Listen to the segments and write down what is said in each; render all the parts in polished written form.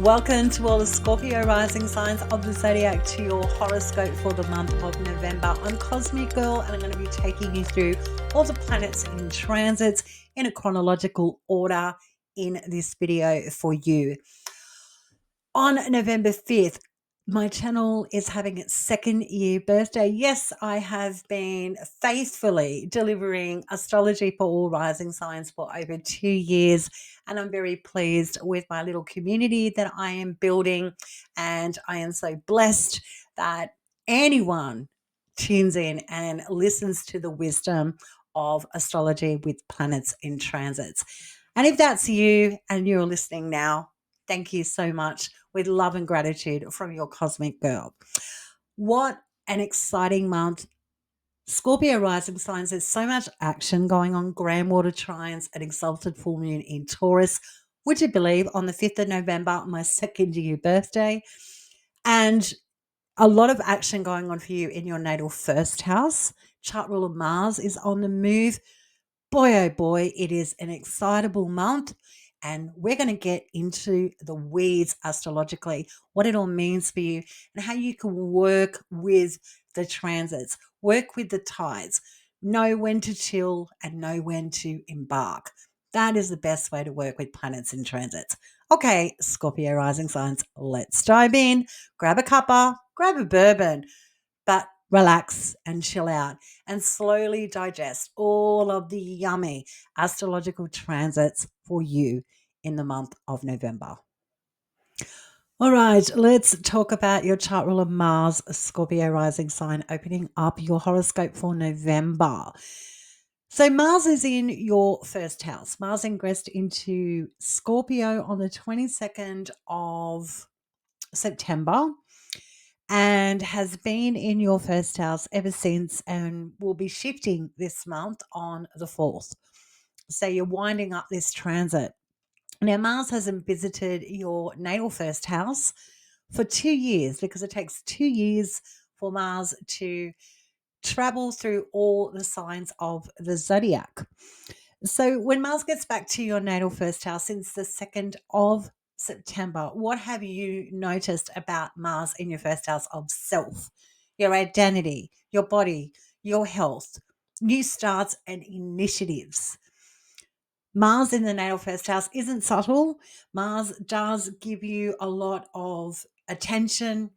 Welcome to all the Scorpio rising signs of the zodiac to your horoscope for the month of November. I'm Cosmic Girl and I'm going to be taking you through all the planets in transits in a chronological order in this video for you. On November 5th, my channel is having its second year birthday. Yes, I have been faithfully delivering astrology for all rising signs for over 2 years, and I'm very pleased with my little community that I am building. And I am so blessed that anyone tunes in and listens to the wisdom of astrology with planets in transits. And if that's you and you're listening now, thank you so much, with love and gratitude from your Cosmic Girl. What an exciting month. Scorpio rising signs, there's so much action going on. Grand water trines, an exalted full moon in Taurus. Would you believe on the 5th of November, my second year birthday? And a lot of action going on for you in your natal first house. Chart ruler Mars is on the move. Boy, oh boy, it is an excitable month. And we're going to get into the weeds astrologically, what it all means for you, and how you can work with the transits, work with the tides, know when to chill and know when to embark. That is the best way to work with planets in transits. Okay, Scorpio rising signs, let's dive in. Grab a cuppa, grab a bourbon, but relax and chill out and slowly digest all of the yummy astrological transits for you in the month of November. All right, let's talk about your chart ruler Mars, Scorpio rising sign, opening up your horoscope for November. So Mars is in your first house. Mars ingressed into Scorpio on the 22nd of September and has been in your first house ever since and will be shifting this month on the 4th. So you're winding up this transit. Now, Mars hasn't visited your natal first house for 2 years because it takes 2 years for Mars to travel through all the signs of the zodiac. So when Mars gets back to your natal first house since the 2nd of September, what have you noticed about Mars in your first house of self, your identity, your body, your health, new starts and initiatives? Mars in the natal first house isn't subtle. Mars does give you a lot of attention,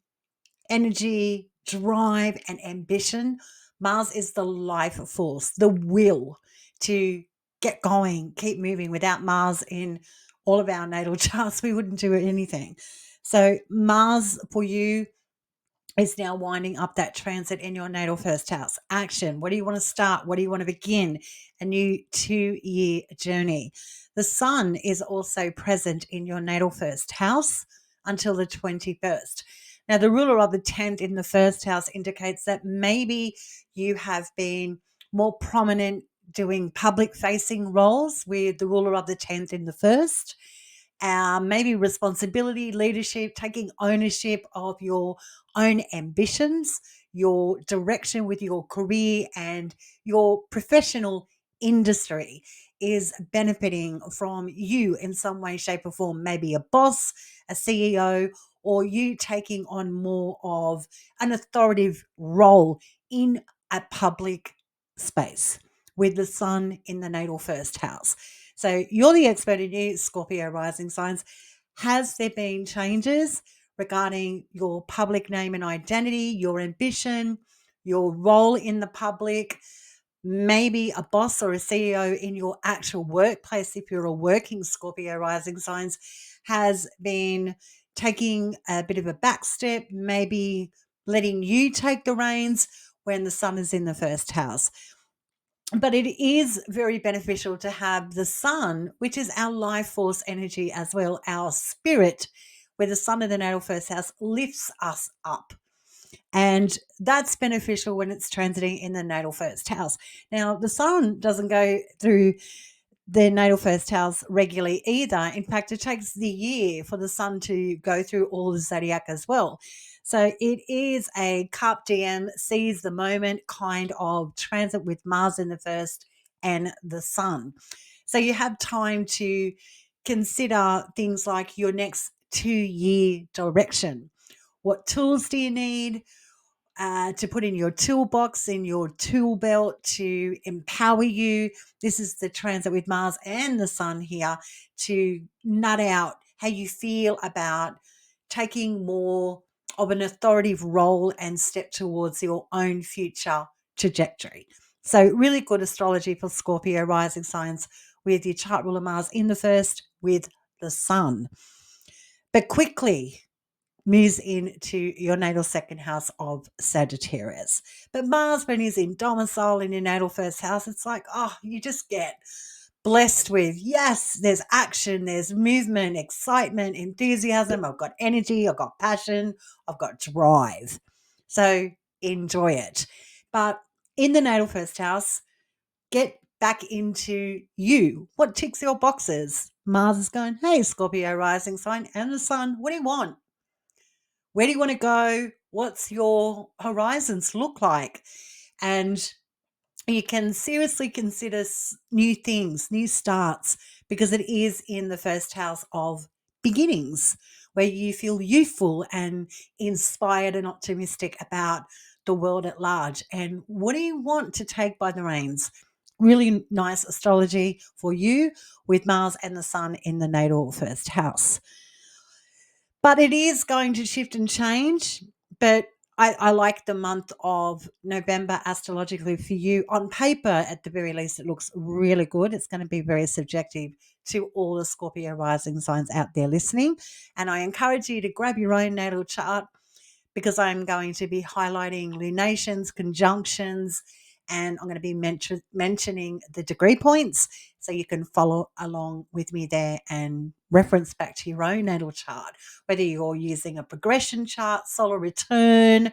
energy, drive, and ambition. Mars is the life force, the will to get going, keep moving. Without Mars in all of our natal charts, we wouldn't do anything. So, Mars for you is now winding up that transit in your natal first house. Action. What do you want to start? What do you want to begin? A new 2-year journey. The sun is also present in your natal first house until the 21st. Now, the ruler of the 10th in the first house indicates that maybe you have been more prominent doing public facing roles with the ruler of the 10th in the first. Maybe responsibility, leadership, taking ownership of your own ambitions, your direction with your career, and your professional industry is benefiting from you in some way, shape, or form. Maybe a boss, a CEO, or you taking on more of an authoritative role in a public space with the sun in the natal first house. So you're the expert in you, Scorpio rising signs. Has there been changes regarding your public name and identity, your ambition, your role in the public? Maybe a boss or a CEO in your actual workplace, if you're a working Scorpio rising signs, has been taking a bit of a back step, maybe letting you take the reins when the sun is in the first house. But it is very beneficial to have the sun, which is our life force energy as well, our spirit, where the sun in the natal first house lifts us up. And that's beneficial when it's transiting in the natal first house. Now, the sun doesn't go through the natal first house regularly either. In fact, it takes the year for the sun to go through all the zodiac as well. So it is a carpe diem, seize the moment kind of transit with Mars in the first and the sun. So you have time to consider things like your next 2-year direction. What tools do you need to put in your toolbox, in your tool belt to empower you? This is the transit with Mars and the Sun here to nut out how you feel about taking more of an authoritative role and step towards your own future trajectory. So, really good astrology for Scorpio rising signs with your chart ruler Mars in the first with the Sun. But quickly, moves into your natal second house of Sagittarius. But Mars, when he's in domicile in your natal first house, it's like, oh, you just get blessed with, yes, there's action, there's movement, excitement, enthusiasm. I've got energy, I've got passion, I've got drive. So enjoy it. But in the natal first house, get back into you. What ticks your boxes? Mars is going, hey, Scorpio rising sign and the Sun, what do you want? Where do you want to go? What's your horizons look like? And you can seriously consider new things, new starts, because it is in the first house of beginnings where you feel youthful and inspired and optimistic about the world at large. And what do you want to take by the reins? Really nice astrology for you with Mars and the Sun in the natal first house. But it is going to shift and change. But I like the month of November astrologically for you. On paper, at the very least, it looks really good. It's going to be very subjective to all the Scorpio rising signs out there listening. And I encourage you to grab your own natal chart because I'm going to be highlighting lunations, conjunctions, and I'm going to be mentioning the degree points so you can follow along with me there and reference back to your own natal chart, whether you're using a progression chart, solar return,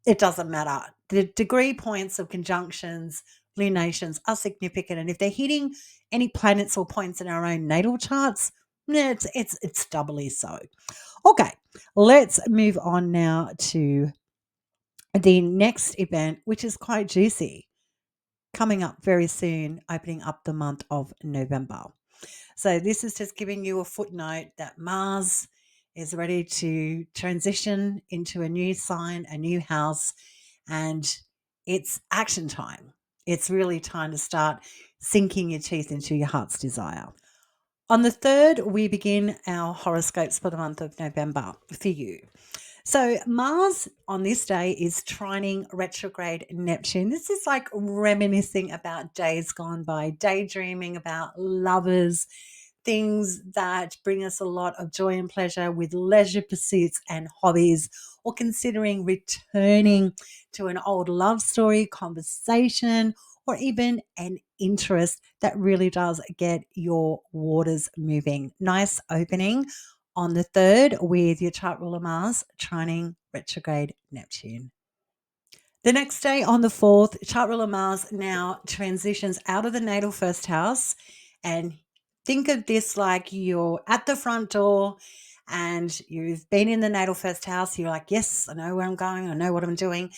it doesn't matter. The degree points of conjunctions, lunations are significant. And if they're hitting any planets or points in our own natal charts, it's doubly so. Okay, let's move on now to the next event, which is quite juicy, coming up very soon, opening up the month of November. So this is just giving you a footnote that Mars is ready to transition into a new sign, a new house, and it's action time. It's really time to start sinking your teeth into your heart's desire. On the 3rd, we begin our horoscopes for the month of November for you. So Mars on this day is trining retrograde Neptune. This is like reminiscing about days gone by, daydreaming about lovers, things that bring us a lot of joy and pleasure with leisure pursuits and hobbies, or considering returning to an old love story, conversation, or even an interest that really does get your waters moving. Nice opening on the 3rd with your chart ruler Mars trining retrograde Neptune. The next day on the 4th, chart ruler Mars now transitions out of the natal first house, and think of this like you're at the front door and you've been in the natal first house. You're like, yes, I know where I'm going. I know what I'm doing.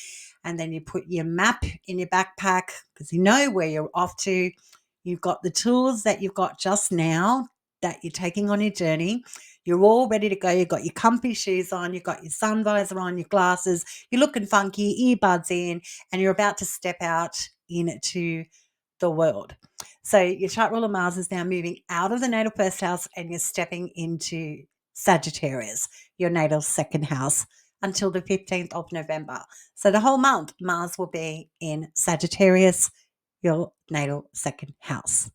And then you put your map in your backpack because you know where you're off to. You've got the tools that you've got just now that you're taking on your journey. You're all ready to go. You've got your comfy shoes on. You've got your sun visor on, your glasses. You're looking funky, earbuds in, and you're about to step out into the world. So your chart ruler Mars is now moving out of the natal first house and you're stepping into Sagittarius, your natal second house, until the 15th of November. So the whole month, Mars will be in Sagittarius, your natal second house.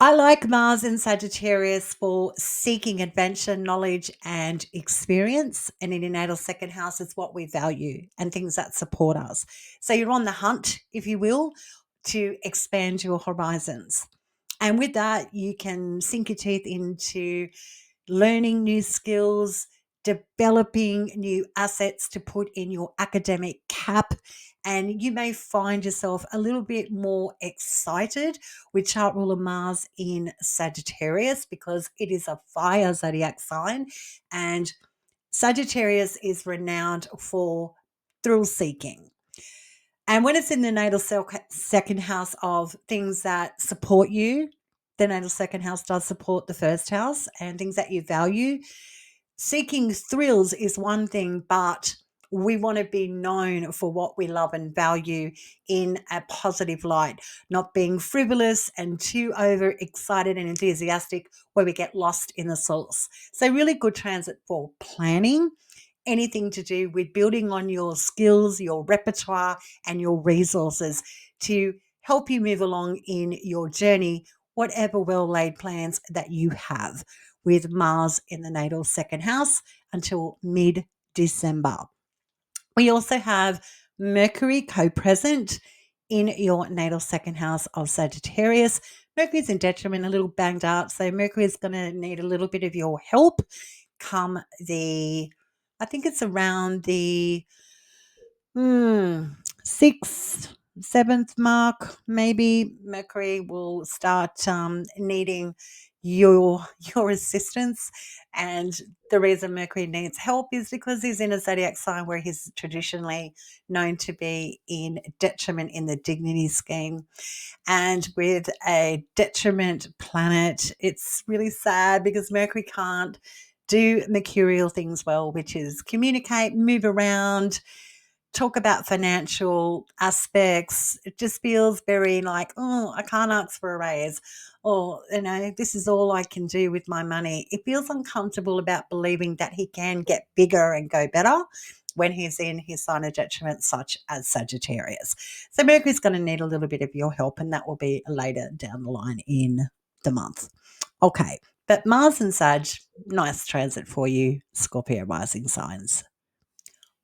I like Mars in Sagittarius for seeking adventure, knowledge, and experience. And in your natal second house, it's what we value and things that support us. So you're on the hunt, if you will, to expand your horizons. And with that, you can sink your teeth into learning new skills, developing new assets to put in your academic cap. And you may find yourself a little bit more excited with chart ruler Mars in Sagittarius because it is a fire zodiac sign. And Sagittarius is renowned for thrill seeking. And when it's in the natal second house of things that support you, the natal second house does support the first house and things that you value. Seeking thrills is one thing, but we want to be known for what we love and value in a positive light, not being frivolous and too overexcited and enthusiastic where we get lost in the sauce. So, really good transit for planning, anything to do with building on your skills, your repertoire, and your resources to help you move along in your journey, whatever well laid plans that you have, with Mars in the natal second house until mid December. We also have Mercury co present in your natal second house of Sagittarius. Mercury's in detriment, a little banged up. So Mercury is going to need a little bit of your help come I think it's around the sixth, seventh mark, maybe Mercury will start needing your assistance. And the reason Mercury needs help is because he's in a zodiac sign where he's traditionally known to be in detriment in the dignity scheme. And with a detriment planet, it's really sad because Mercury can't do mercurial things well, which is communicate, move around, talk about financial aspects. It just feels very like, oh, I can't ask for a raise. Or, this is all I can do with my money. It feels uncomfortable about believing that he can get bigger and go better when he's in his sign of detriment, such as Sagittarius. So Mercury's going to need a little bit of your help, and that will be later down the line in the month. Okay, but Mars and Sag, nice transit for you, Scorpio rising signs.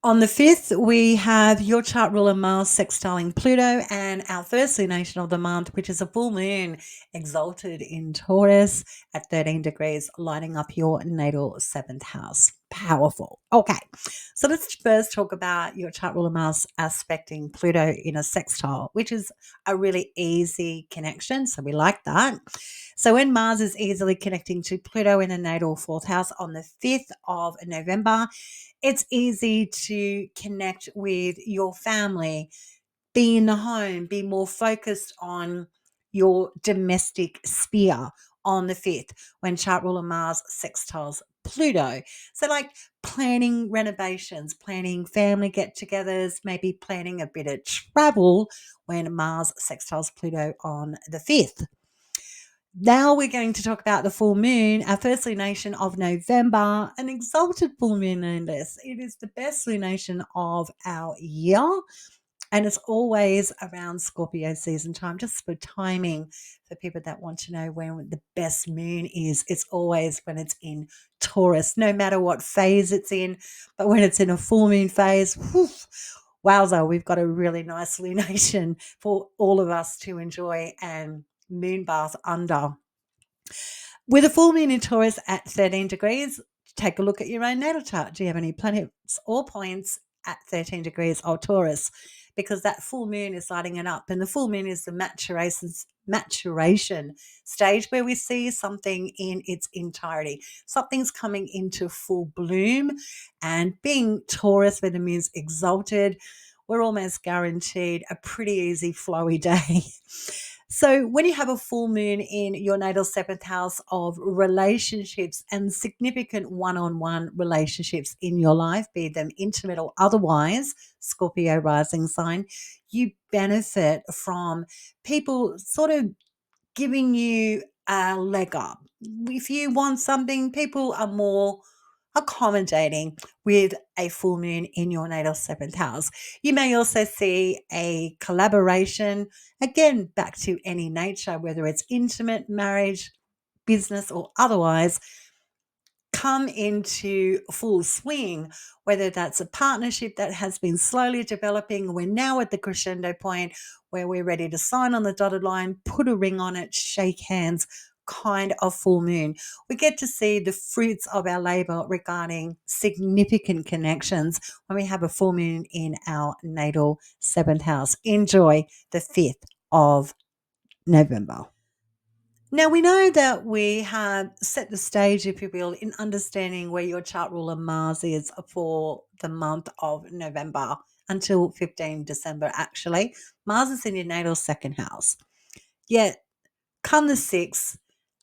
On the 5th, we have your chart ruler Mars sextiling Pluto and our first lunation of the month, which is a full moon exalted in Taurus at 13 degrees, lighting up your natal 7th house. Powerful. Okay, so let's first talk about your chart ruler Mars aspecting Pluto in a sextile, which is a really easy connection. So we like that. So when Mars is easily connecting to Pluto in the natal 4th house on the 5th of November, it's easy to connect with your family, be in the home, be more focused on your domestic sphere on the 5th when chart ruler Mars sextiles Pluto. So, like planning renovations, planning family get togethers, maybe planning a bit of travel when Mars sextiles Pluto on the 5th. Now we're going to talk about the full moon, our first lunation of November, an exalted full moon no less. It is the best lunation of our year, and it's always around Scorpio season time, just for timing for people that want to know when the best moon is. It's always when it's in Taurus, no matter what phase it's in, but when it's in a full moon phase, whew, wowza, we've got a really nice lunation for all of us to enjoy and moon bath under. With a full moon in Taurus at 13 degrees, take a look at your own natal chart. Do you have any planets or points at 13 degrees or Taurus? Because that full moon is lighting it up. And the full moon is the maturation stage where we see something in its entirety. Something's coming into full bloom. And being Taurus, where the moon's exalted, we're almost guaranteed a pretty easy, flowy day. So, when you have a full moon in your natal 7th house of relationships and significant one on one relationships in your life, be them intimate or otherwise, Scorpio rising sign, you benefit from people sort of giving you a leg up. If you want something, people are more accommodating with a full moon in your natal 7th house. You may also see a collaboration, again, back to any nature, whether it's intimate, marriage, business, or otherwise, come into full swing, whether that's a partnership that has been slowly developing. We're now at the crescendo point where we're ready to sign on the dotted line, put a ring on it, shake hands, kind of full moon. We get to see the fruits of our labor regarding significant connections when we have a full moon in our natal 7th house. Enjoy the 5th of November. Now, we know that we have set the stage, if you will, in understanding where your chart ruler Mars is for the month of November until 15 December, actually. Mars is in your natal 2nd house. Yet, come the 6th,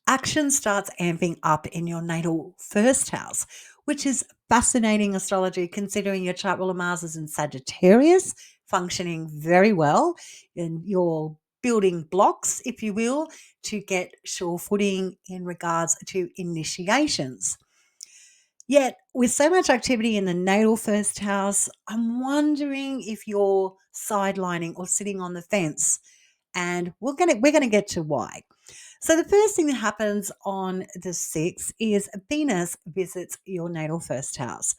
action starts amping up in your natal first house, which is fascinating astrology considering your chart ruler Mars is in Sagittarius, functioning very well, and you're building blocks, if you will, to get sure footing in regards to initiations. Yet, with so much activity in the natal first house, I'm wondering if you're sidelining or sitting on the fence. And we're gonna get to why. So the first thing that happens on the 6th is Venus visits your natal first house.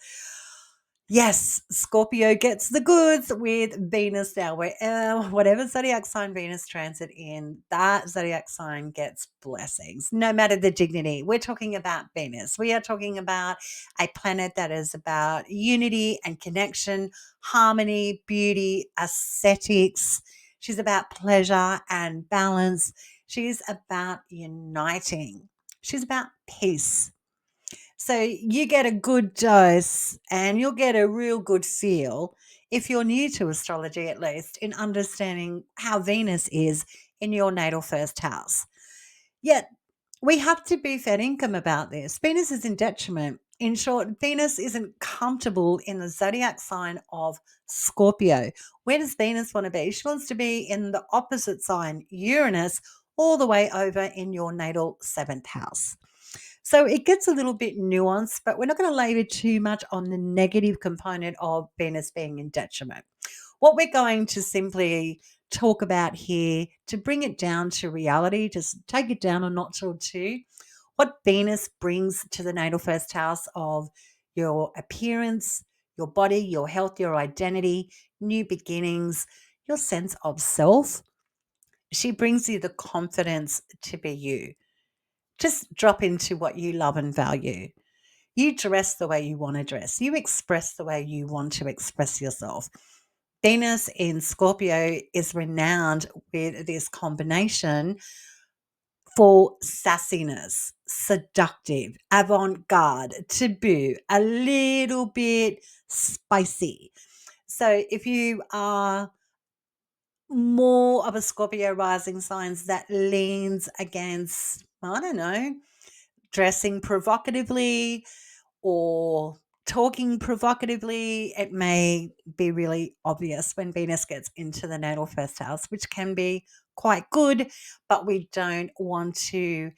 Yes, Scorpio gets the goods with Venus now. Whatever zodiac sign Venus transit in, that zodiac sign gets blessings, no matter the dignity. We're talking about Venus. We are talking about a planet that is about unity and connection, harmony, beauty, aesthetics. She's about pleasure and balance. She's about uniting. She's about peace. So you get a good dose and you'll get a real good feel, if you're new to astrology at least, in understanding how Venus is in your natal first house. Yet we have to be fair income about this. Venus is in detriment. In short, Venus isn't comfortable in the zodiac sign of Scorpio. Where does Venus want to be? She wants to be in the opposite sign, Uranus, all the way over in your natal seventh house. So it gets a little bit nuanced, but we're not going to labor too much on the negative component of Venus being in detriment. What we're going to simply talk about here to bring it down to reality, just take it down a notch or two, what Venus brings to the natal first house of your appearance, your body, your health, your identity, new beginnings, your sense of self. She brings you the confidence to be you. Just drop into what you love and value. You dress the way you want to dress. You express the way you want to express yourself. Venus in Scorpio is renowned with this combination for sassiness, seductive, avant garde, taboo, a little bit spicy. So if you are more of a Scorpio rising signs that leans against, I don't know, dressing provocatively or talking provocatively, it may be really obvious when Venus gets into the natal first house, which can be quite good, but we don't want to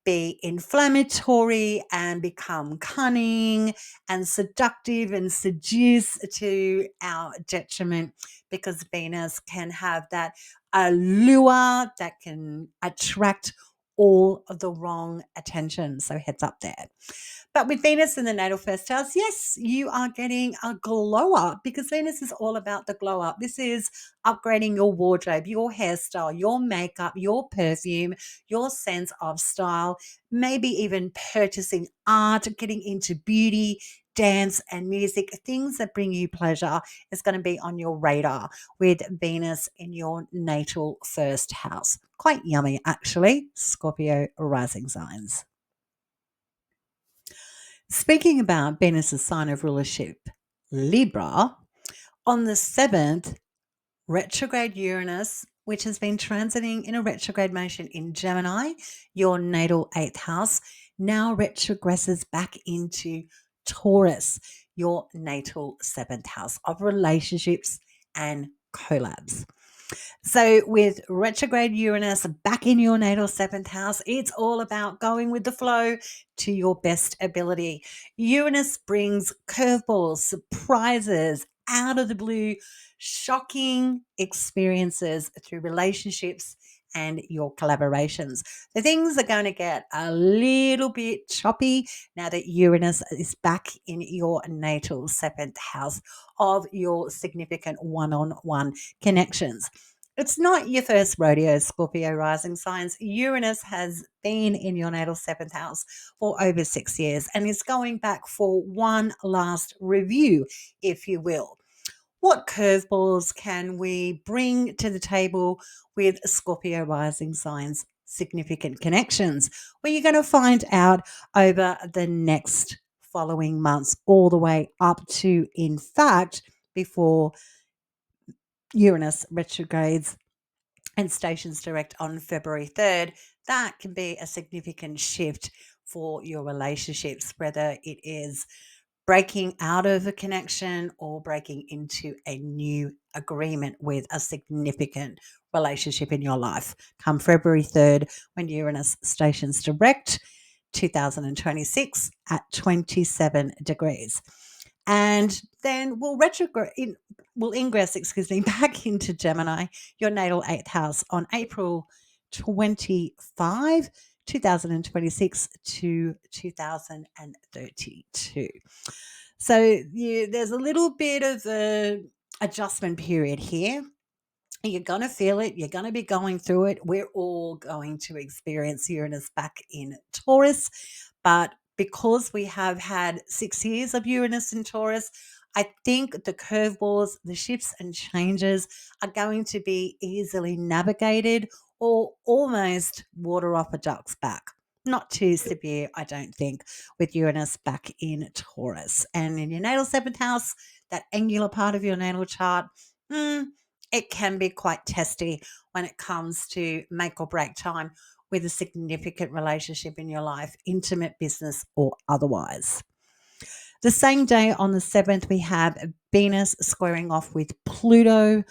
be inflammatory and become cunning and seductive and seduce to our detriment, because Venus can have that allure that can attract all of the wrong attention. So heads up there. But with Venus in the natal first house, yes, you are getting a glow up, because Venus is all about the glow up. This is upgrading your wardrobe, your hairstyle, your makeup, your perfume, your sense of style, maybe even purchasing art, getting into beauty, dance, and music. Things that bring you pleasure is going to be on your radar with Venus in your natal first house. Quite yummy, actually. Scorpio rising signs. Speaking about Venus's sign of rulership, Libra, on the 7th, retrograde Uranus, which has been transiting in a retrograde motion in Gemini, your natal 8th house, now retrogresses back into Taurus, your natal 7th house of relationships and collabs. So, with retrograde Uranus back in your natal seventh house, it's all about going with the flow to your best ability. Uranus brings curveballs, surprises, out of the blue, shocking experiences through relationships and your collaborations. The things are going to get a little bit choppy now that Uranus is back in your natal seventh house of your significant one on one connections. It's not your first rodeo, Scorpio rising signs. Uranus has been in your natal seventh house for over 6 years and is going back for one last review, if you will. What curveballs can we bring to the table with Scorpio rising signs? Significant connections. Well, you're going to find out over the next following months, all the way up to, in fact, before Uranus retrogrades and stations direct on February 3rd, that can be a significant shift for your relationships, whether it is breaking out of a connection or breaking into a new agreement with a significant relationship in your life. Come February 3rd, when Uranus stations direct, 2026 at 27 degrees. And then we'll ingress, back into Gemini, your natal eighth house, on April 25, 2026 to 2032. So there's a little bit of a adjustment period here. You're going to feel it. You're going to be going through it. We're all going to experience Uranus back in Taurus. But because we have had 6 years of Uranus in Taurus, I think the curveballs, the shifts and changes are going to be easily navigated or almost water off a duck's back. Not too severe, I don't think, with Uranus back in Taurus. And in your natal seventh house, that angular part of your natal chart, it can be quite testy when it comes to make or break time with a significant relationship in your life, intimate, business, or otherwise. The same day on the 7th, we have Venus squaring off with Pluto.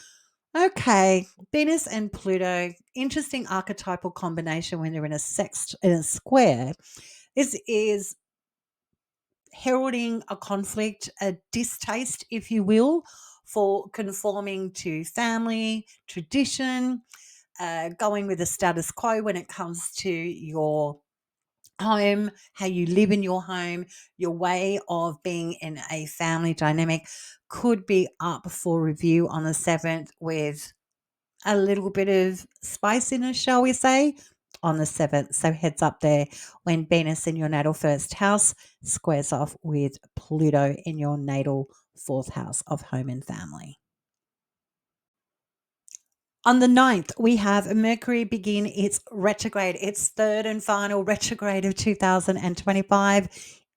Okay, Venus and Pluto, interesting archetypal combination when they're in a square. This is heralding a conflict, a distaste, if you will, for conforming to family, tradition, going with the status quo when it comes to your home, how you live in your home, your way of being in a family dynamic could be up for review on the 7th with a little bit of spiciness, shall we say, on the 7th. So heads up there when Venus in your natal first house squares off with Pluto in your natal fourth house of home and family. On the 9th, we have Mercury begin its retrograde, its third and final retrograde of 2025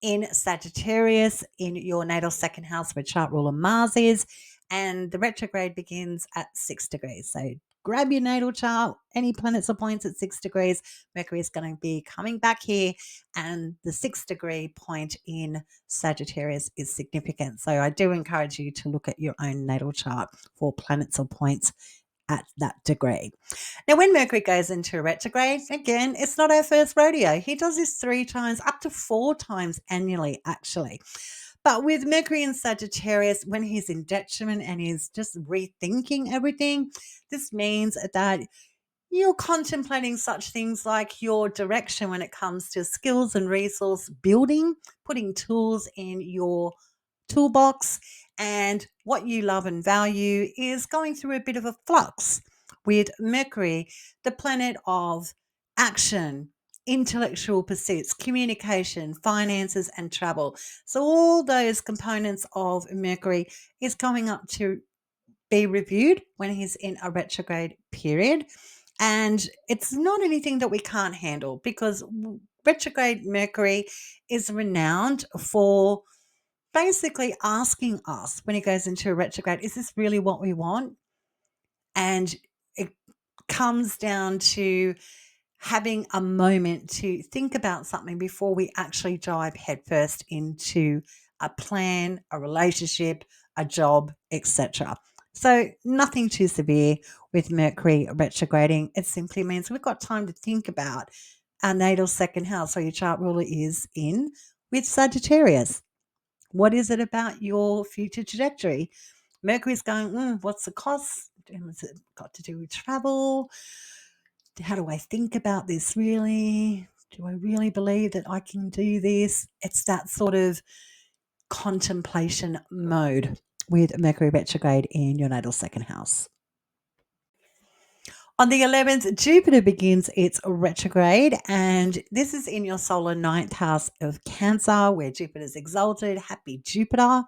in Sagittarius in your natal second house where chart ruler Mars is. And the retrograde begins at 6 degrees. So grab your natal chart, any planets or points at 6 degrees. Mercury is going to be coming back here, and the 6-degree point in Sagittarius is significant. So I do encourage you to look at your own natal chart for planets or points at that degree. Now, when Mercury goes into retrograde, again, it's not our first rodeo. He does this 3 times, up to 4 times annually, actually. But with Mercury in Sagittarius, when he's in detriment and he's just rethinking everything, this means that you're contemplating such things like your direction when it comes to skills and resource building, putting tools in your toolbox, and what you love and value is going through a bit of a flux with Mercury, the planet of action, intellectual pursuits, communication, finances, and travel. So, all those components of Mercury is coming up to be reviewed when he's in a retrograde period. And it's not anything that we can't handle because retrograde Mercury is renowned for basically asking us when he goes into a retrograde, is this really what we want? And it comes down to having a moment to think about something before we actually dive headfirst into a plan, a relationship, a job, etc. So nothing too severe with Mercury retrograding. It simply means we've got time to think about our natal second house, so your chart ruler is in with Sagittarius. What is it about your future trajectory? Mercury's going, what's the cost? Has it got to do with travel? How do I think about this really? Do I really believe that I can do this? It's that sort of contemplation mode with Mercury retrograde in your natal second house. On the 11th, Jupiter begins its retrograde, and this is in your solar ninth house of Cancer, where Jupiter's exalted. Happy Jupiter.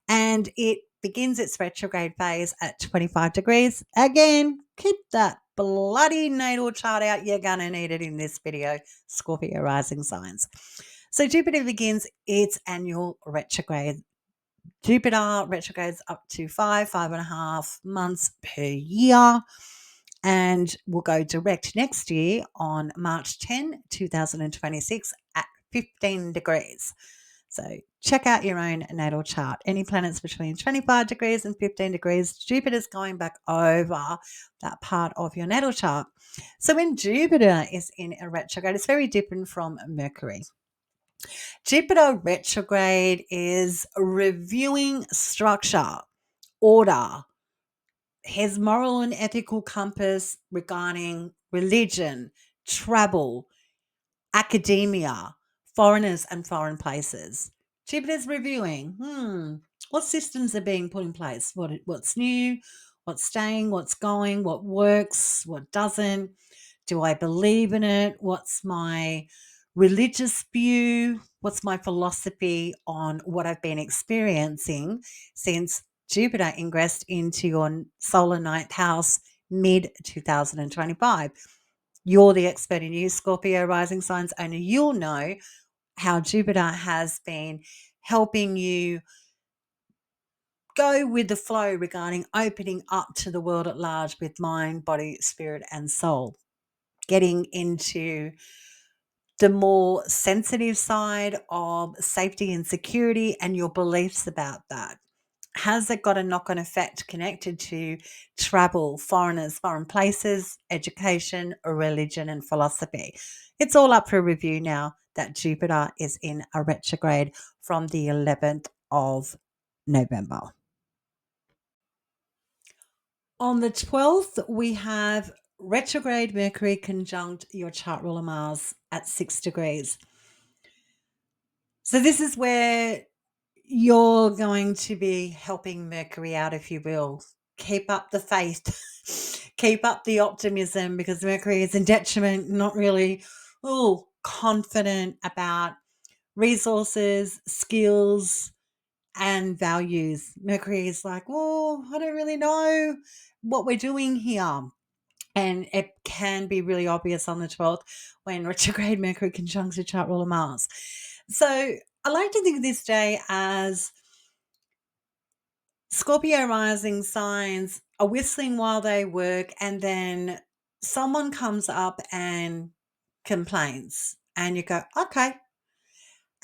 And it begins its retrograde phase at 25 degrees. Again, keep that bloody natal chart out. You're going to need it in this video, Scorpio rising signs. So Jupiter begins its annual retrograde. Jupiter retrogrades up to 5.5 months per year. and will go direct next year on March 10, 2026 at 15 degrees. So check out your own natal chart. Any planets between 25 degrees and 15 degrees, Jupiter's going back over that part of your natal chart. So when Jupiter is in a retrograde, it's very different from Mercury. Jupiter retrograde is reviewing structure, order, his moral and ethical compass regarding religion, travel, academia, foreigners and foreign places. Jupiter's reviewing, what systems are being put in place? What's new? What's staying? What's going? What works? What doesn't? Do I believe in it? What's my religious view? What's my philosophy on what I've been experiencing since Jupiter ingressed into your solar ninth house mid 2025? You're the expert in you, Scorpio rising signs. Only you'll know how Jupiter has been helping you go with the flow regarding opening up to the world at large with mind, body, spirit, and soul. Getting into the more sensitive side of safety and security and your beliefs about that. Has it got a knock on effect connected to travel, foreigners, foreign places, education, religion, and philosophy? It's all up for review now that Jupiter is in a retrograde from the 11th of November. On the 12th, we have retrograde Mercury conjunct your chart ruler Mars at 6 degrees. So this is where you're going to be helping Mercury out, if you will. Keep up the faith, keep up the optimism, because Mercury is in detriment, not really confident about resources, skills, and values. Mercury is like, I don't really know what we're doing here. And it can be really obvious on the 12th when retrograde Mercury conjuncts your chart ruler Mars. So I like to think of this day as Scorpio rising signs are whistling while they work, and then someone comes up and complains, and you go, okay.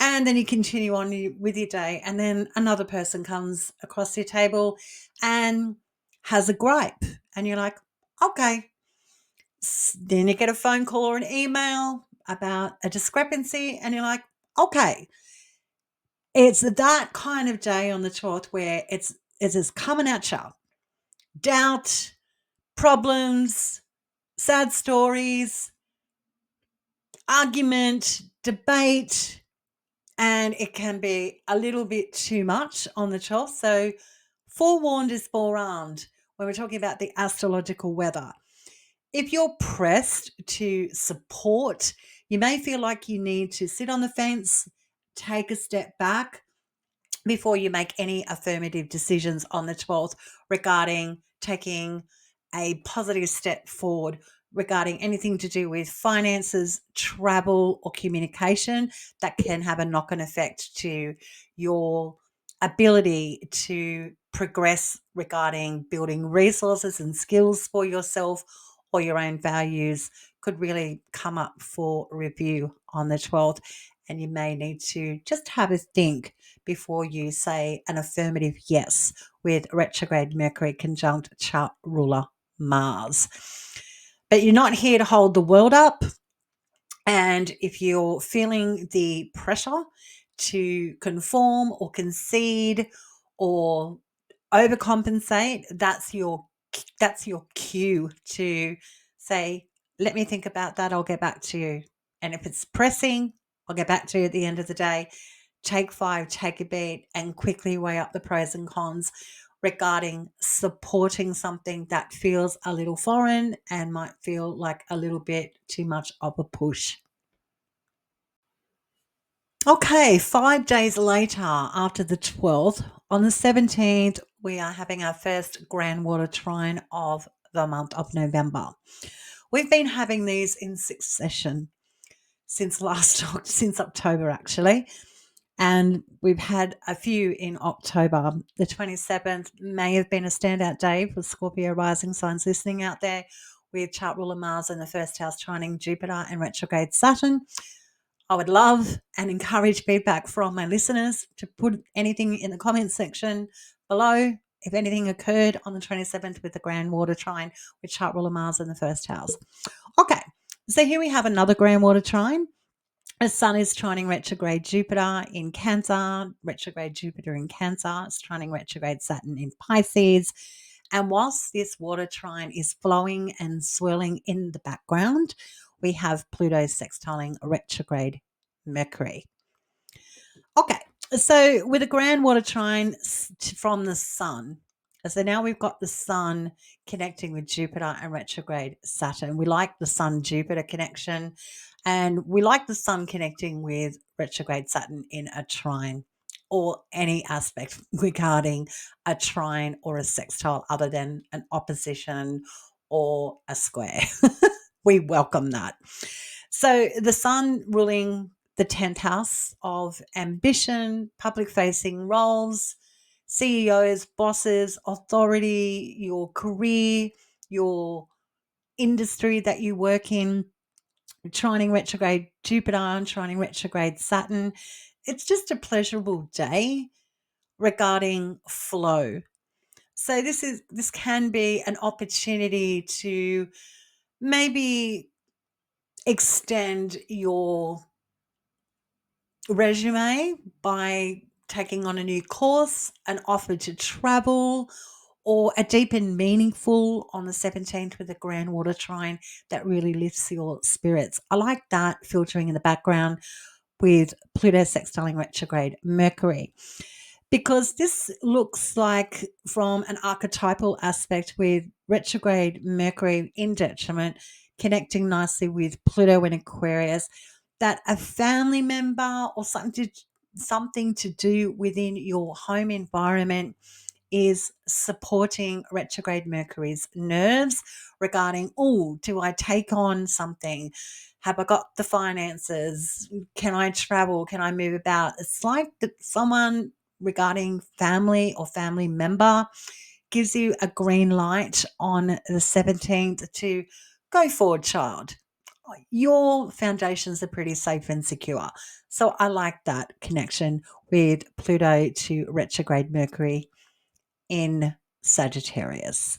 And then you continue on with your day, and then another person comes across your table and has a gripe, and you're like, okay. Then you get a phone call or an email about a discrepancy, and you're like, okay. It's that kind of day on the 12th where it's just coming at you. Doubt, problems, sad stories, argument, debate, and it can be a little bit too much on the 12th. So forewarned is forearmed when we're talking about the astrological weather. If you're pressed to support, you may feel like you need to sit on the fence, take a step back before you make any affirmative decisions on the 12th regarding taking a positive step forward regarding anything to do with finances, travel, or communication that can have a knock-on effect to your ability to progress regarding building resources and skills for yourself, or your own values could really come up for review on the 12th. And you may need to just have a think before you say an affirmative yes with retrograde Mercury conjunct chart ruler Mars. But you're not here to hold the world up. And if you're feeling the pressure to conform or concede or overcompensate, that's your cue to say, let me think about that. I'll get back to you. And if it's pressing, I'll get back to you at the end of the day. Take 5, take a beat, and quickly weigh up the pros and cons regarding supporting something that feels a little foreign and might feel like a little bit too much of a push. Okay, 5 days later, after the 12th, on the 17th, we are having our first grand water trine of the month of November. We've been having these in succession since October, actually. And we've had a few in October. The 27th may have been a standout day for Scorpio rising signs listening out there. with chart ruler Mars in the first house, trining Jupiter and retrograde Saturn. I would love and encourage feedback from my listeners to put anything in the comments section below if anything occurred on the 27th with the grand water trine with chart ruler Mars in the first house. Okay, so here we have another grand water trine. The Sun is trining retrograde Jupiter in Cancer, retrograde Jupiter in Cancer, it's trining retrograde Saturn in Pisces. And whilst this water trine is flowing and swirling in the background, we have Pluto sextiling retrograde Mercury. Okay, so with a grand water trine from the Sun, so now we've got the Sun connecting with Jupiter and retrograde Saturn. We like the Sun-Jupiter connection, and we like the Sun connecting with retrograde Saturn in a trine or any aspect regarding a trine or a sextile other than an opposition or a square. We welcome that. So the Sun ruling the 10th house of ambition, public facing roles, CEOs, bosses, authority, your career, your industry that you work in, trining retrograde Jupiter and trining retrograde Saturn. It's just a pleasurable day regarding flow. So this can be an opportunity to maybe extend your resume by taking on a new course, an offer to travel, or a deep and meaningful on the 17th with a grand water trine that really lifts your spirits. I like that filtering in the background with Pluto sextiling retrograde Mercury, because this looks like from an archetypal aspect with retrograde Mercury in detriment connecting nicely with Pluto in Aquarius, that a family member or something to do within your home environment is supporting retrograde Mercury's nerves regarding, oh, do I take on something? Have I got the finances? Can I travel? Can I move about? It's like that someone regarding family or family member gives you a green light on the 17th to go forward, child. Your foundations are pretty safe and secure. So I like that connection with Pluto to retrograde Mercury in Sagittarius.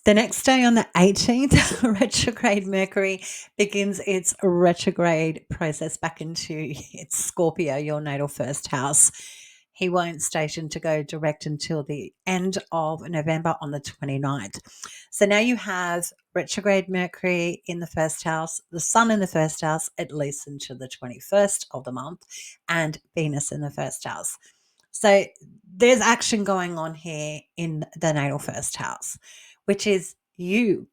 The next day on the 18th, retrograde Mercury begins its retrograde process back into its Scorpio, your natal first house. He won't station to go direct until the end of November on the 29th. So now you have retrograde Mercury in the first house, the Sun in the first house, at least until the 21st of the month, and Venus in the first house. So there's action going on here in the natal first house, which is you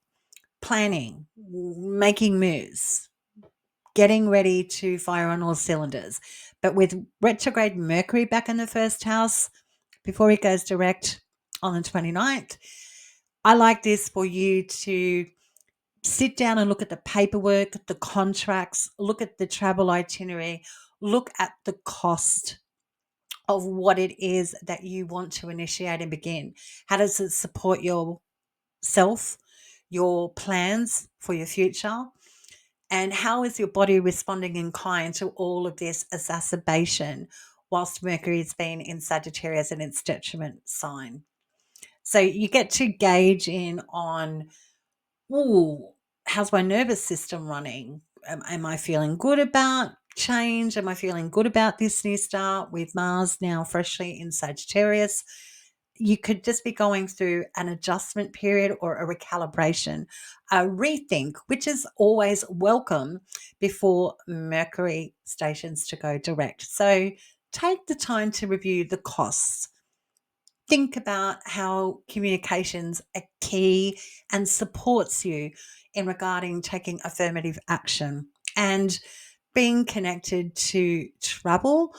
planning, making moves, getting ready to fire on all cylinders. But with retrograde Mercury back in the first house, before it goes direct on the 29th, I like this for you to sit down and look at the paperwork, the contracts, look at the travel itinerary, look at the cost of what it is that you want to initiate and begin. How does it support yourself, your plans for your future? And how is your body responding in kind to all of this exacerbation whilst Mercury's been in Sagittarius and its detriment sign? So you get to gauge in on, ooh, how's my nervous system running? Am I feeling good about change? Am I feeling good about this new start with Mars now freshly in Sagittarius? You could just be going through an adjustment period or a recalibration, a rethink, which is always welcome before Mercury stations to go direct. So take the time to review the costs. Think about how communications are key and supports you in regarding taking affirmative action and being connected to travel.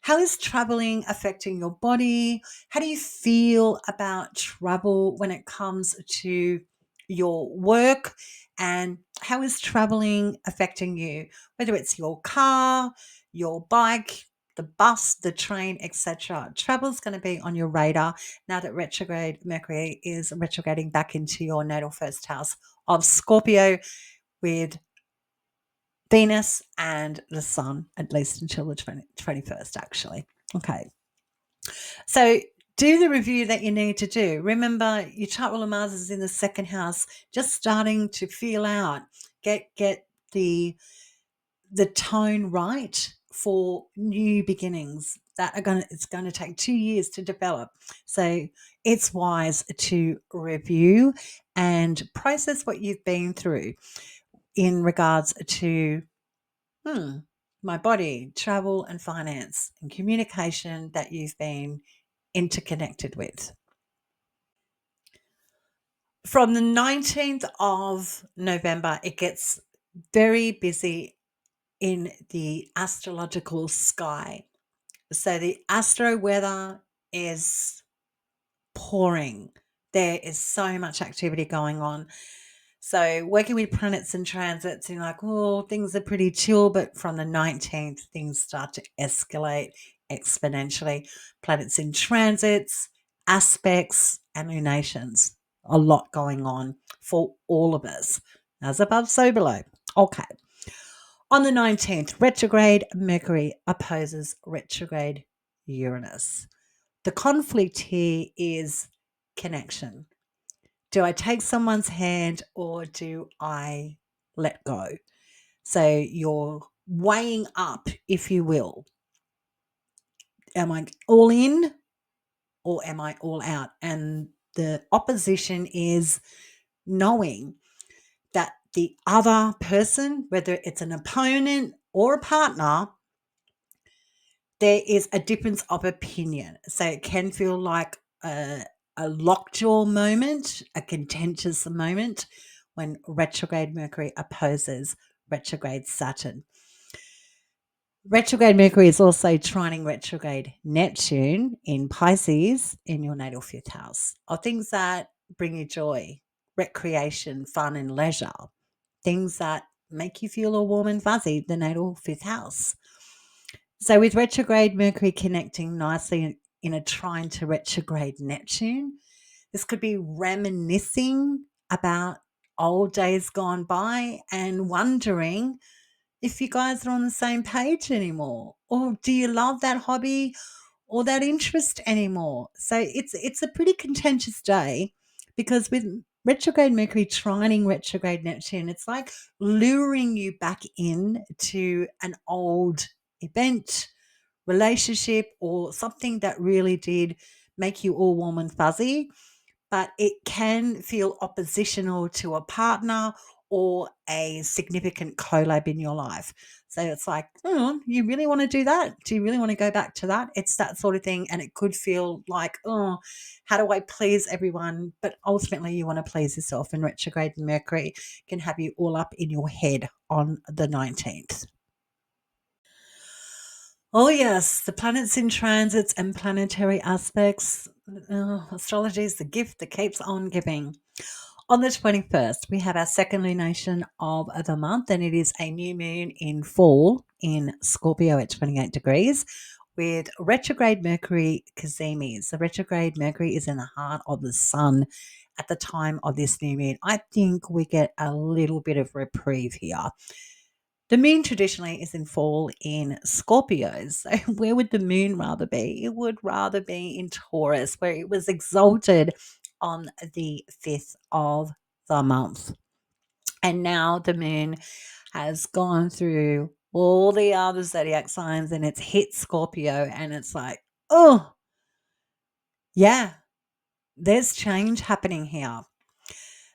How is traveling affecting your body? How do you feel about travel when it comes to your work? And how is traveling affecting you? Whether it's your car, your bike, the bus, the train, etc. Travel is going to be on your radar now that retrograde Mercury is retrograding back into your natal first house of Scorpio with Venus and the Sun, at least until the 21st, actually. Okay. So do the review that you need to do. Remember, your chart ruler Mars is in the second house, just starting to feel out, get the tone right for new beginnings that are it's going to take 2 years to develop. So it's wise to review and process what you've been through in regards to my body, travel and finance and communication that you've been interconnected with. From the 19th of November, it gets very busy in the astrological sky. So the astro weather is pouring. There is so much activity going on. So working with planets and transits, you're like, oh, things are pretty chill, but from the 19th, things start to escalate exponentially. Planets in transits, aspects, and lunations. A lot going on for all of us. As above, so below. Okay. On the 19th, retrograde Mercury opposes retrograde Uranus. The conflict here is connection. Do I take someone's hand or do I let go? So you're weighing up, if you will. Am I all in or am I all out? And the opposition is knowing that the other person, whether it's an opponent or a partner, there is a difference of opinion. So it can feel like a lockjaw moment, a contentious moment when retrograde Mercury opposes retrograde Saturn. Retrograde Mercury is also trining retrograde Neptune in Pisces in your natal fifth house, or things that bring you joy, recreation, fun, and leisure, things that make you feel all warm and fuzzy, the natal fifth house. So with retrograde Mercury connecting nicely in a trine to retrograde Neptune, this could be reminiscing about old days gone by and wondering if you guys are on the same page anymore, or do you love that hobby or that interest anymore? So it's a pretty contentious day because with retrograde Mercury trining retrograde Neptune, it's like luring you back in to an old event, relationship, or something that really did make you all warm and fuzzy, but it can feel oppositional to a partner or a significant collab in your life. So it's like, you really want to do that? Do you really want to go back to that? It's that sort of thing. And it could feel like, how do I please everyone? But ultimately, you want to please yourself. And retrograde Mercury can have you all up in your head on the 19th. Oh, yes, the planets in transits and planetary aspects. Astrology is the gift that keeps on giving. On the 21st, we have our second lunation of the month, and it is a new moon in fall in Scorpio at 28 degrees with retrograde Mercury Cazimis. The retrograde Mercury is in the heart of the sun at the time of this new moon. I think we get a little bit of reprieve here. The moon traditionally is in fall in Scorpio. So where would the moon rather be? It would rather be in Taurus, where it was exalted on the 5th of the month. And now the moon has gone through all the other zodiac signs and it's hit Scorpio. And it's like, oh, yeah, there's change happening here.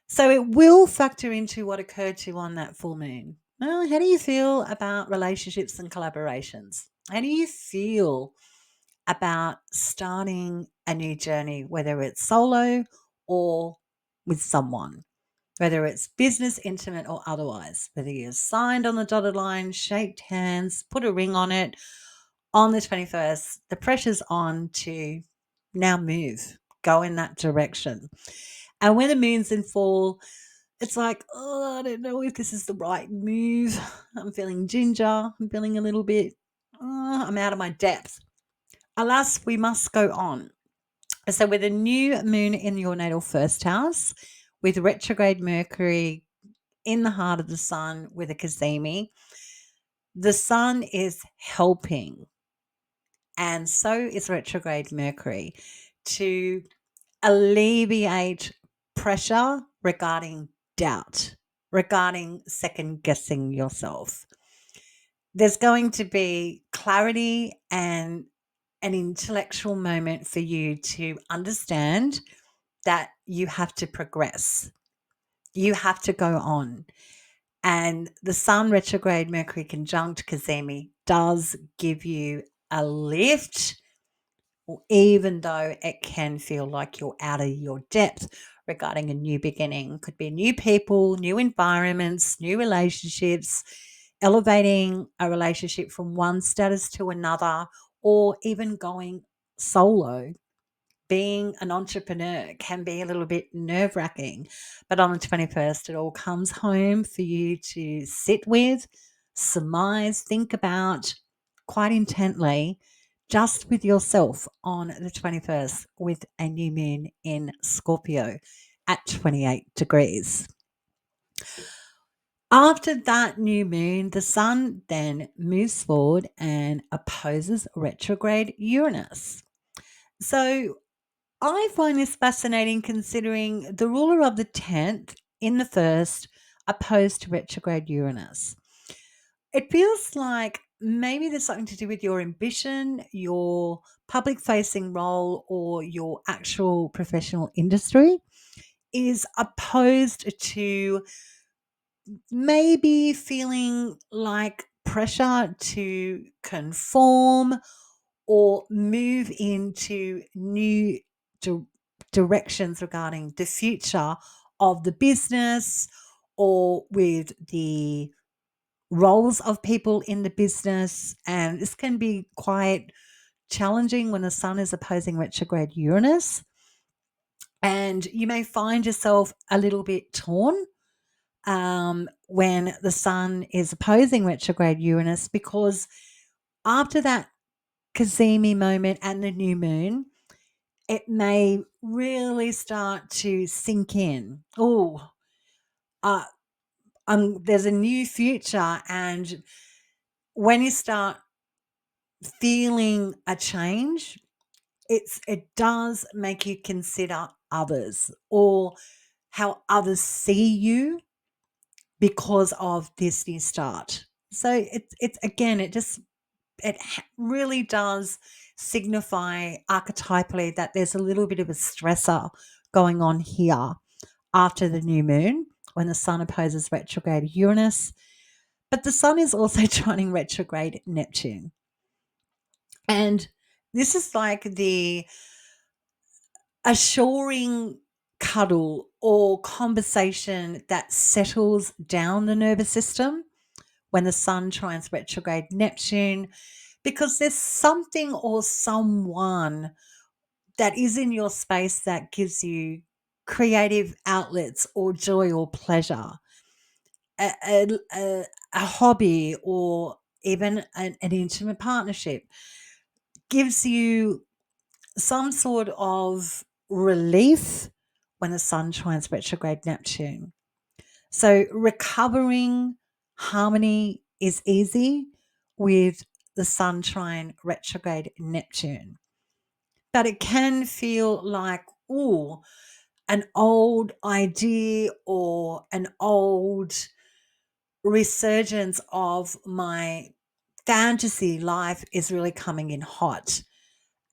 So it will factor into what occurred to you on that full moon. Well, how do you feel about relationships and collaborations? How do you feel about starting a new journey, whether it's solo or with someone, whether it's business, intimate, or otherwise, whether you're signed on the dotted line, shaked hands, put a ring on it on the 21st, the pressure's on to now move, go in that direction. And when the moon's in fall, it's like, oh, I don't know if this is the right move. I'm feeling ginger. I'm feeling a little bit, I'm out of my depth. Alas, we must go on. So, with a new moon in your natal first house, with retrograde Mercury in the heart of the sun with a Kazemi, the sun is helping, and so is retrograde Mercury, to alleviate pressure regarding doubt, regarding second guessing yourself. There's going to be clarity and an intellectual moment for you to understand that you have to progress. You have to go on. And the Sun retrograde Mercury conjunct Kazemi does give you a lift, even though it can feel like you're out of your depth regarding a new beginning. Could be new people, new environments, new relationships, elevating a relationship from one status to another, or even going solo. Being an entrepreneur can be a little bit nerve wracking, but on the 21st, it all comes home for you to sit with, surmise, think about quite intently, just with yourself on the 21st with a new moon in Scorpio at 28 degrees. After that new moon, the sun then moves forward and opposes retrograde Uranus. So I find this fascinating considering the ruler of the 10th in the first opposed to retrograde Uranus. It feels like maybe there's something to do with your ambition, your public facing role, or your actual professional industry is opposed to maybe feeling like pressure to conform or move into new di- directions regarding the future of the business or with the roles of people in the business. And this can be quite challenging when the sun is opposing retrograde Uranus. And you may find yourself a little bit torn when the sun is opposing retrograde Uranus, because after that Kazemi moment and the new moon, it may really start to sink in. Oh, uh, there's a new future. And when you start feeling a change, it does make you consider others or how others see you because of this new start. So it's again, really does signify archetypally that there's a little bit of a stressor going on here after the new moon when the sun opposes retrograde Uranus. But the sun is also trining retrograde Neptune. And this is like the assuring cuddle or conversation that settles down the nervous system when the sun trines retrograde Neptune, because there's something or someone that is in your space that gives you creative outlets or joy or pleasure, a hobby, or even an intimate partnership gives you some sort of relief when the sun trines retrograde Neptune. So recovering harmony is easy with the sun trine retrograde Neptune. But it can feel like, oh, an old idea or an old resurgence of my fantasy life is really coming in hot.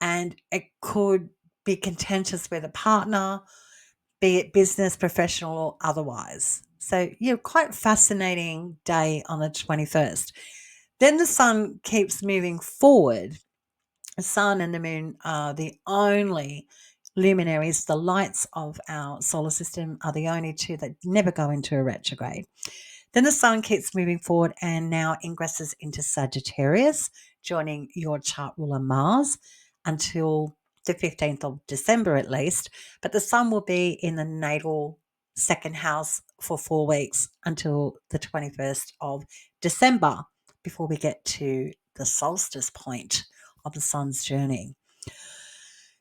And it could be contentious with a partner, be it business, professional, or otherwise. So, yeah, quite fascinating day on the 21st. Then the sun keeps moving forward. The sun and the moon are the only luminaries. The lights of our solar system are the only two that never go into a retrograde. Then the sun keeps moving forward and now ingresses into Sagittarius, joining your chart ruler Mars until the 15th of December at least. But the sun will be in the natal second house for 4 weeks until the 21st of December before we get to the solstice point of the sun's journey.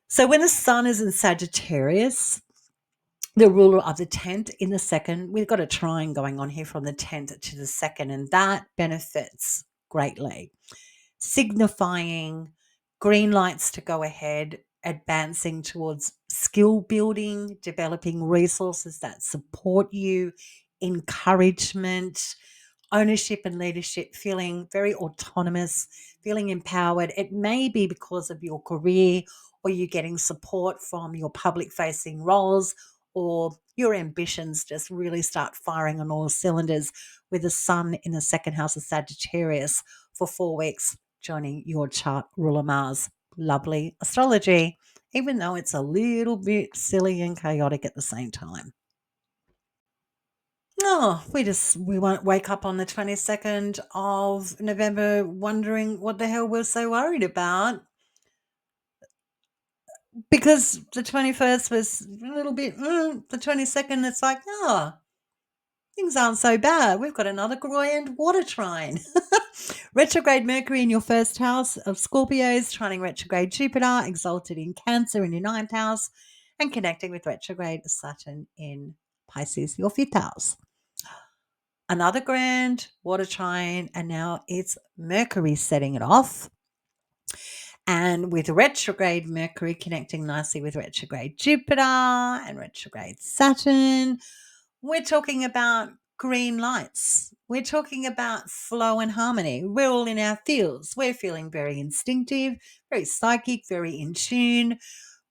So when the sun is in Sagittarius, the ruler of the 10th in the second, we've got a trine going on here from the 10th to the second, and that benefits greatly, signifying green lights to go ahead, advancing towards skill building, developing resources that support you, encouragement, ownership and leadership, feeling very autonomous, feeling empowered. It may be because of your career or you getting support from your public facing roles, or your ambitions just really start firing on all cylinders with the sun in the second house of Sagittarius for 4 weeks, joining your chart ruler Mars. Lovely astrology, even though it's a little bit silly and chaotic at the same time. Oh, we won't wake up on the 22nd of November wondering what the hell we're so worried about, because the 21st was a little bit, the 22nd, it's like, things aren't so bad. We've got another grand water trine. Retrograde Mercury in your first house of Scorpios, trining retrograde Jupiter, exalted in Cancer in your ninth house, and connecting with retrograde Saturn in Pisces, your fifth house. Another grand water trine, and now it's Mercury setting it off. And with retrograde Mercury connecting nicely with retrograde Jupiter and retrograde Saturn, we're talking about green lights. We're talking about flow and harmony. We're all in our fields. We're feeling very instinctive, very psychic, very in tune.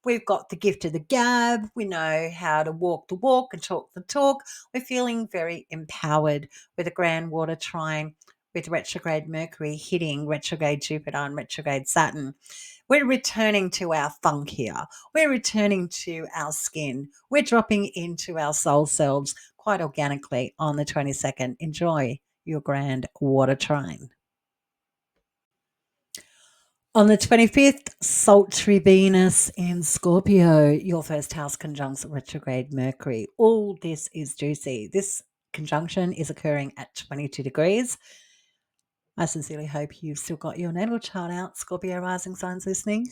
We've got the gift of the gab. We know how to walk the walk and talk the talk. We're feeling very empowered with a grand water trine with retrograde Mercury hitting retrograde Jupiter and retrograde Saturn. We're returning to our funk here. We're returning to our skin. We're dropping into our soul selves quite organically on the 22nd. Enjoy your grand water trine. On the 25th, sultry Venus in Scorpio, your first house conjuncts retrograde Mercury. All this is juicy. This conjunction is occurring at 22 degrees. I sincerely hope you've still got your natal chart out, Scorpio rising signs listening.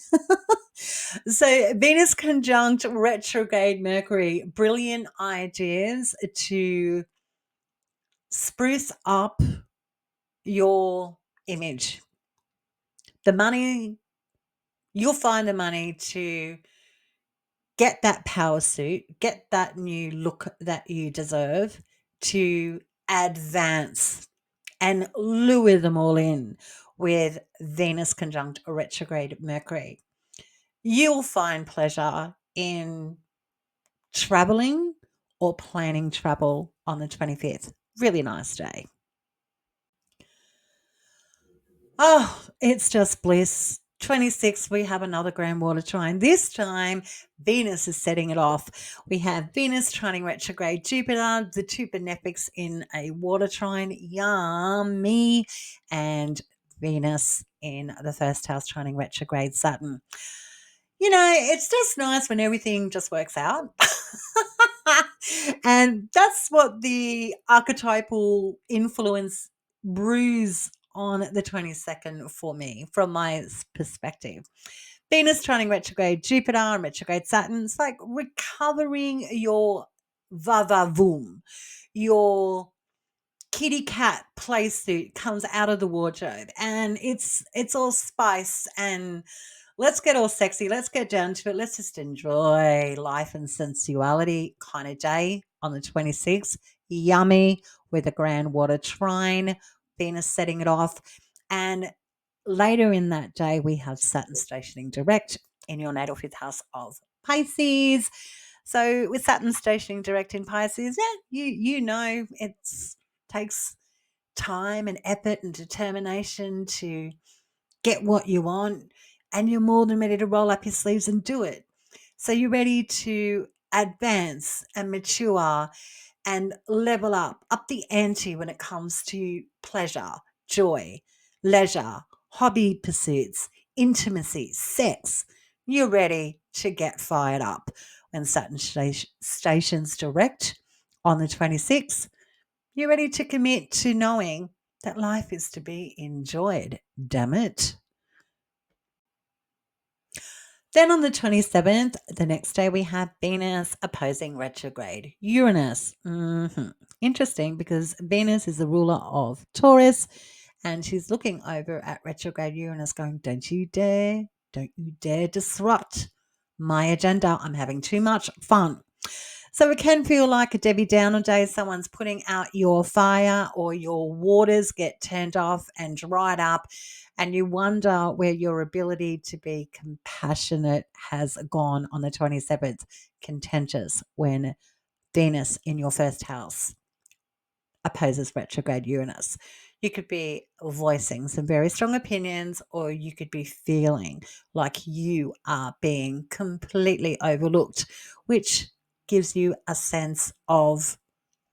So Venus conjunct retrograde Mercury, brilliant ideas to spruce up your image. The money, you'll find the money to get that power suit, get that new look that you deserve, to advance and lure them all in with Venus conjunct retrograde Mercury. You'll find pleasure in traveling or planning travel on the 25th. Really nice day. Oh, it's just bliss. 26, we have another grand water trine. This time, Venus is setting it off. We have Venus trining retrograde Jupiter, the two benefics in a water trine, yummy, and Venus in the first house trining retrograde Saturn. You know, it's just nice when everything just works out. And that's what the archetypal influence brews on the 22nd for me, from my perspective. Venus trining retrograde Jupiter and retrograde Saturn. It's like recovering your va-va-voom, your kitty cat play suit comes out of the wardrobe, and it's all spice and let's get all sexy. Let's get down to it. Let's just enjoy life and sensuality kind of day on the 26th. Yummy with a grand water trine, Venus setting it off. And later in that day, we have Saturn stationing direct in your natal fifth house of Pisces. So with Saturn stationing direct in Pisces, you know it takes time and effort and determination to get what you want, and you're more than ready to roll up your sleeves and do it. So you're ready to advance and mature and level up the ante when it comes to pleasure, joy, leisure, hobby pursuits, intimacy, sex. You're ready to get fired up when Saturn stations direct on the 26th. You're ready to commit to knowing that life is to be enjoyed. Damn it. Then on the 27th, the next day, we have Venus opposing retrograde Uranus. Interesting because Venus is the ruler of Taurus and she's looking over at retrograde Uranus going, don't you dare disrupt my agenda. I'm having too much fun. So it can feel like a Debbie Downer day. Someone's putting out your fire or your waters get turned off and dried up. And you wonder where your ability to be compassionate has gone on the 27th. Contentious when Venus in your first house opposes retrograde Uranus. You could be voicing some very strong opinions, or you could be feeling like you are being completely overlooked, which gives you a sense of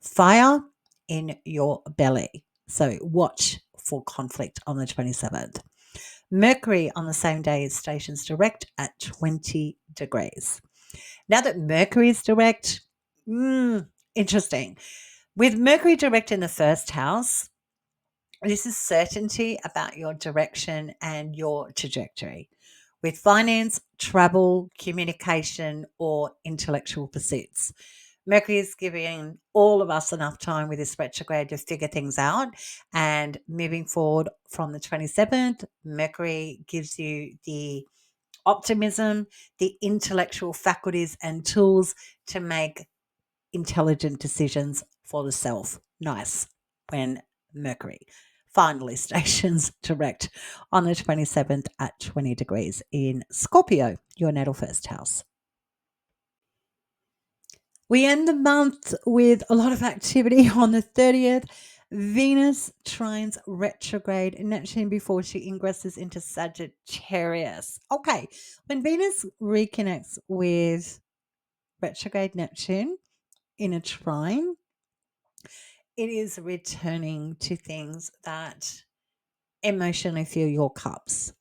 fire in your belly. So watch for conflict on the 27th. Mercury on the same day is stations direct at 20 degrees. Now that Mercury is direct, interesting. With Mercury direct in the first house, this is certainty about your direction and your trajectory. With finance, travel, communication, or intellectual pursuits. Mercury is giving all of us enough time with this retrograde to figure things out. And moving forward from the 27th, Mercury gives you the optimism, the intellectual faculties and tools to make intelligent decisions for the self. Nice when Mercury finally stations direct on the 27th at 20 degrees in Scorpio, your natal first house. We end the month with a lot of activity on the 30th. Venus trines retrograde Neptune before she ingresses into Sagittarius. Okay, when Venus reconnects with retrograde Neptune in a trine, it is returning to things that emotionally fill your cups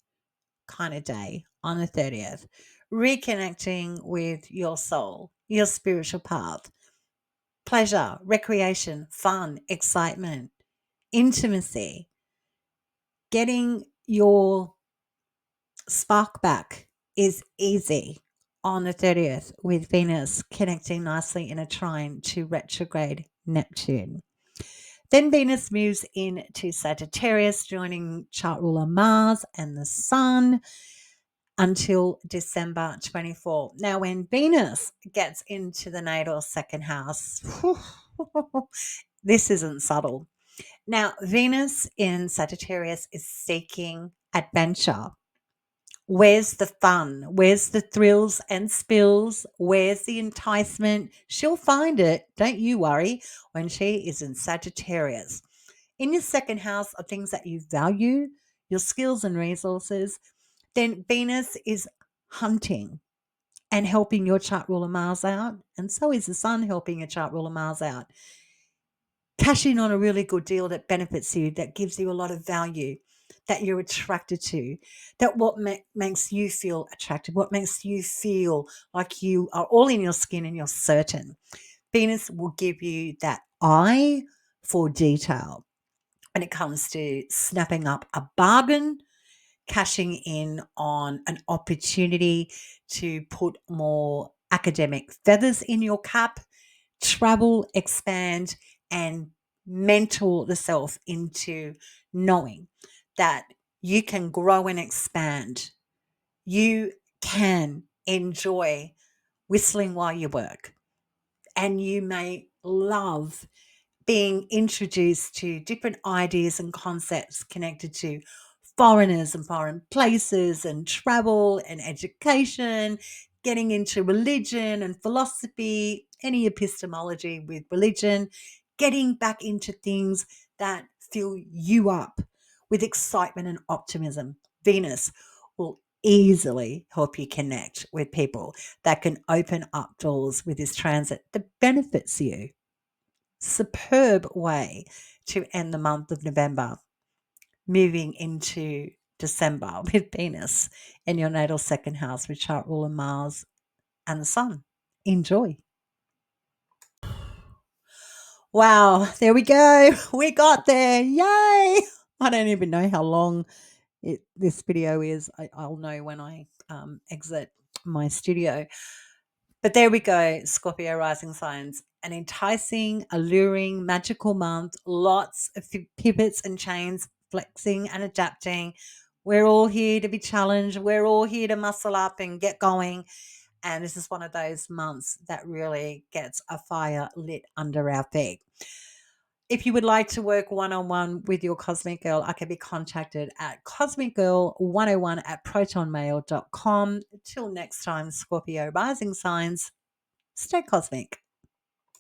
kind of day on the 30th. Reconnecting with your soul, your spiritual path, pleasure, recreation, fun, excitement, intimacy, getting your spark back is easy on the 30th with Venus connecting nicely in a trine to retrograde Neptune. Then Venus moves into Sagittarius, joining chart ruler Mars and the Sun until December 24. Now, when Venus gets into the natal second house, this isn't subtle. Now, Venus in Sagittarius is seeking adventure. Where's the fun? Where's the thrills and spills? Where's the enticement? She'll find it, don't you worry, when she is in Sagittarius. In your second house are things that you value, your skills and resources. Then Venus is hunting and helping your chart ruler Mars out. And so is the Sun helping your chart ruler Mars out. Cash in on a really good deal that benefits you, that gives you a lot of value, that you're attracted to, that what makes you feel attractive, what makes you feel like you are all in your skin and you're certain. Venus will give you that eye for detail when it comes to snapping up a bargain, cashing in on an opportunity to put more academic feathers in your cap, travel, expand, and mentor the self into knowing that you can grow and expand. You can enjoy whistling while you work, and you may love being introduced to different ideas and concepts connected to foreigners and foreign places and travel and education, getting into religion and philosophy, any epistemology with religion, getting back into things that fill you up with excitement and optimism. Venus will easily help you connect with people that can open up doors with this transit that benefits you. Superb way to end the month of November, moving into December with Venus in your natal second house with chart ruler Mars and the Sun. Enjoy. Wow, there we go. We got there. Yay. I don't even know how long this video is. I'll know when I exit my studio. But there we go, Scorpio rising signs. An enticing, alluring, magical month. Lots of pivots and chains, flexing and adapting. We're all here to be challenged. We're all here to muscle up and get going. And this is one of those months that really gets a fire lit under our feet. If you would like to work one-on-one with your Cosmic Girl, I can be contacted at cosmicgirl101 at protonmail.com. Till next time, Scorpio rising signs, stay cosmic.